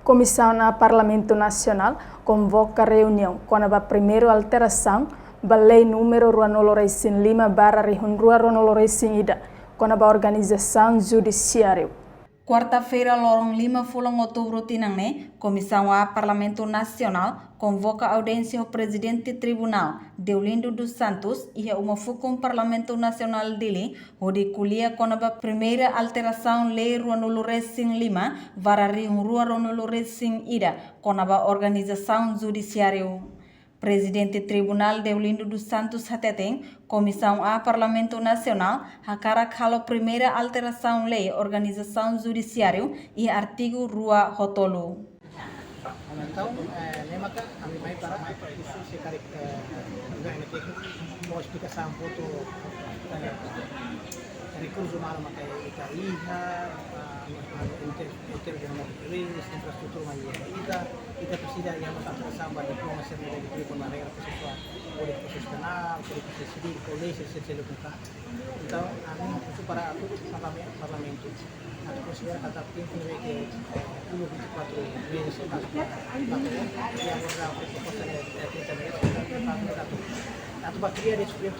Comissão na Parlamento Nacional convoca reunião quando a primeira alteração da lei número Ruanoloreisin Lima barra Rihunrua Ruanoloreisin Ida quando a organização judiciária. Quarta-feira, lorong 5 outubro tinangne, Comissão a Parlamento Nacional convoca audiência ao presidente do Tribunal, Deolindo dos Santos, e uma fucum Parlamento Nacional dele, onde colhia com a primeira alteração lei Ruanoloreisin Lima, varari Rua Ruanoloreisin Ida, com a organização judiciária. Presidente do Tribunal Deolindo dos Santos Hateteng, Comissão a Parlamento Nacional, hakara halo primeira alteração lei organização judiciário e artigo Rua Hotolo. Então, memang kami mai para isu sekali mau explicação foto recurso humano makai IHA infrastruktur kita presida yang alteração ba diploma servidor de público na regra processual kode proses penal kode proses civil polícia etc. Então isso para parlamento atau considera kata tim que 24 meses yang berada proposta de 30 meses atau bateria de superior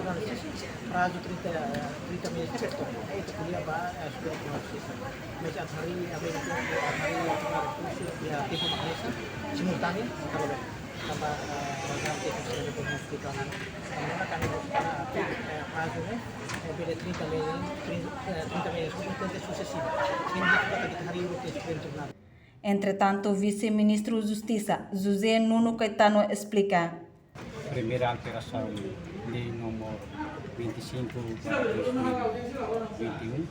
prazo 30 meses certo itu kuliah ba superior proses mas at hari ya tipo makresa simultáneo kalau tambah program teknis dari pemasukan karena kami prazonya beda 30 meses untuk sucessivo sehingga kita hari itu superior tribunal. Entretanto, vice-ministro Justiça, José Nuno Caetano, explica. Primeira alteração, lei número 25/2021,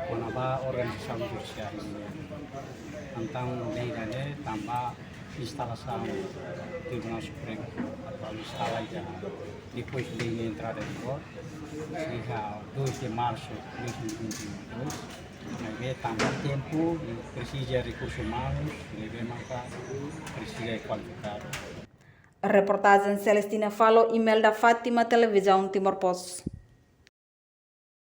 com a organização judiciária. Então, lei ini tambah instalação Tribunal Supremo atau instala já depois de lei entrar em vigor, sehingga 2 de março de 2022. Lagi tambah tempo e precisa recursos humanos, lagi maka precisa qualificado. Reportagem Celestina Falo, Imelda Fátima, Televisão Timor Post.